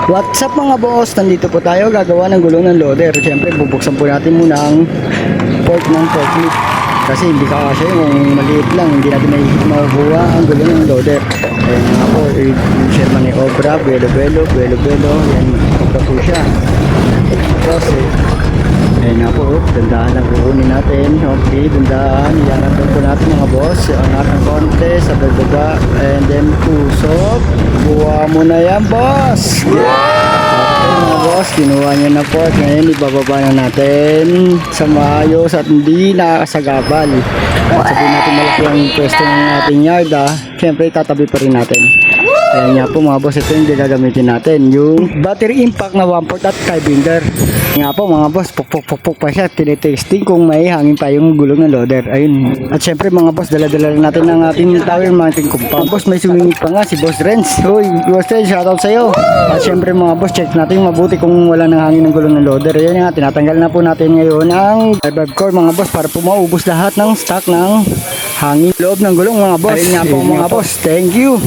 What's up mga boss? Nandito po tayo gagawa ng gulong ng loader. Siyempre bubuksan po natin muna ang port ng forklift. Kasi hindi kasi kung maliit lang, hindi natin makukuha ang gulong ng loader. Ayan nga po, i-share man ni Obra, Belo. Yan, Obra po siya. Tapos ayan nga po, dandahan lang kukunin natin. Okay, dandahan, iyanap po natin mga boss. Angat ng konti sa baba, and then pusok. Buha mo na yan boss. Okay mga boss, kinuha niya na po. At ngayon ibababa na natin sa maayos at hindi nakasagabal. At sabihin natin malaki ang pwesto ng ating yard siyempre tatabi pa rin natin. Ayan nga po mga boss, ito yung gagamitin natin, yung battery impact na 1/4 at carbinder. Nga po mga boss, puk pa siya, tinitesting kung may hangin pa yung gulong ng loader. Ayun. At syempre mga boss, dala-dala natin ng ating tower mounting compound. Boss, may sumingit pa nga si Boss Renz. Hoy, Boss Renz, shoutout sa'yo. At syempre mga boss, check natin mabuti kung wala nang hangin ng gulong ng loader. Ayan nga, tinatanggal na po natin ngayon ang reverb core mga boss para po maubos lahat ng stock ng hangin loob ng gulong mga boss. Ayun nga po mga boss, thank you.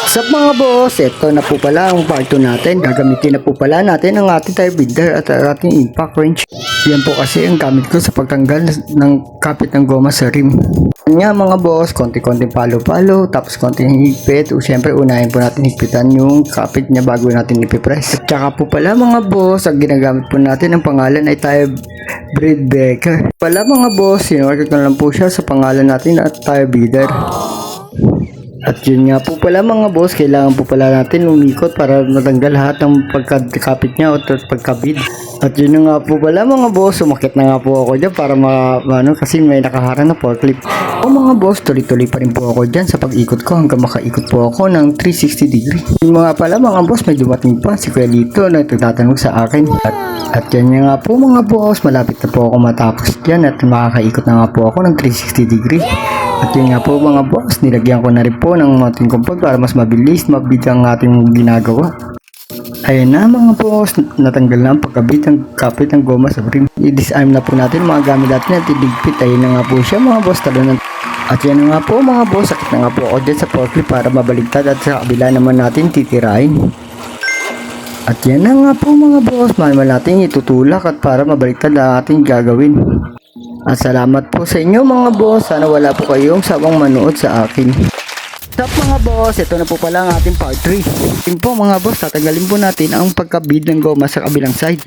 Sa mga boss, ito na po pala ang part 2 natin. Gagamitin na po pala natin ang ating tire binder at ating impact wrench. Yan po kasi ang gamit ko sa pagtanggal ng kapit ng goma sa rim. Nga mga boss, konti-konting palo-palo, tapos konting higpit. O syempre unahin po natin higpitan yung kapit niya bago natin ipipress. At saka po pala mga boss, ang ginagamit po natin ang pangalan ay tire braid breaker. Pala mga boss, sinorted ko lang po siya sa pangalan natin at tire binder. At yun nga po pala mga boss, kailangan po pala natin umikot para matanggal lahat ng pagkakapit niya o pagkabid. At yun nga po pala mga boss, umakit na nga po ako dyan para kasi may nakaharang na forklift. O mga boss, tuloy-tuloy pa rin po ako dyan sa pag-ikot ko hanggang makaikot po ako ng 360 degree. Yung mga pala mga boss, may dumating pa si Kuya Lito na nagtatanong sa akin. At yan nga po mga boss, malapit na po ako matapos dyan at makakaikot na nga po ako ng 360 degree. At yun nga po mga boss, nilagyan ko na rin po ng mounting compound para mas mabilis, mabit ang ating ginagawa. Ayan na mga boss, natanggal na ang pagkabit ng kapit ng goma sa rim. I-disarm na po natin mga gamit natin at iligpit. Ayun na nga po siya mga boss, talo na. At yan na nga po mga boss, sakit na nga po ako dyan sa forklift para mabaligtad at sa kabila naman natin titirahin. At yan na nga po mga boss, manual natin itutulak at para mabaligtad na ating gagawin. At salamat po sa inyo mga boss. Sana wala po kayong sawang manood sa akin. Stop mga boss, ito na po pala ang ating part 3. Yun po mga boss, tatanggalin po natin ang pagkabid ng goma sa kabilang side.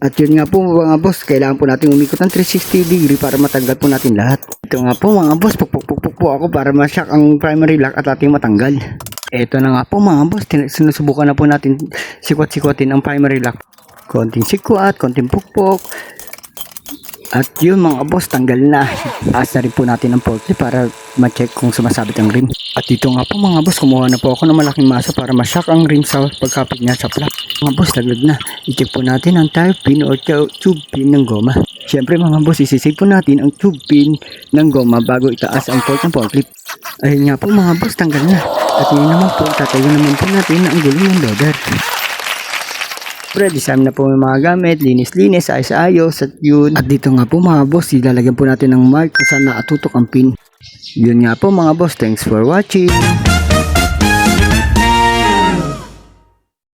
At yun nga po mga boss, kailangan po natin umikot ng 360 degree para matanggal po natin lahat. Ito nga po mga boss, puk po ako para ma-shock ang primary lock at ating matanggal. Ito na nga po mga boss, sinusubukan na po natin sikwat-sikwatin ang primary lock. Konting sikwat, konting pukpok. At yun mga boss, tanggal na. Asa rin po natin ang forklift para ma-check kung sumasabit ang rim. At dito nga po mga boss, kumuha na po ako ng malaking masa para ma-shock ang rim sa pagkapit niya sa flap. Mga boss, laglag na. I-check po natin ang tire pin o tube pin ng goma. Siyempre mga boss, isisave po natin ang tube pin ng goma bago itaas ang port ng forklift. Ayun nga po mga boss, tanggal na. At ngayon naman po, tatayo naman po natin ang gulong ng loader. Disarm na po yung mga gamit, linis-linis, ayos-ayos at yun. At dito nga po mga boss, ilalagyan po natin ng mark kung saan nakatutok ang pin. Yun nga po mga boss, thanks for watching.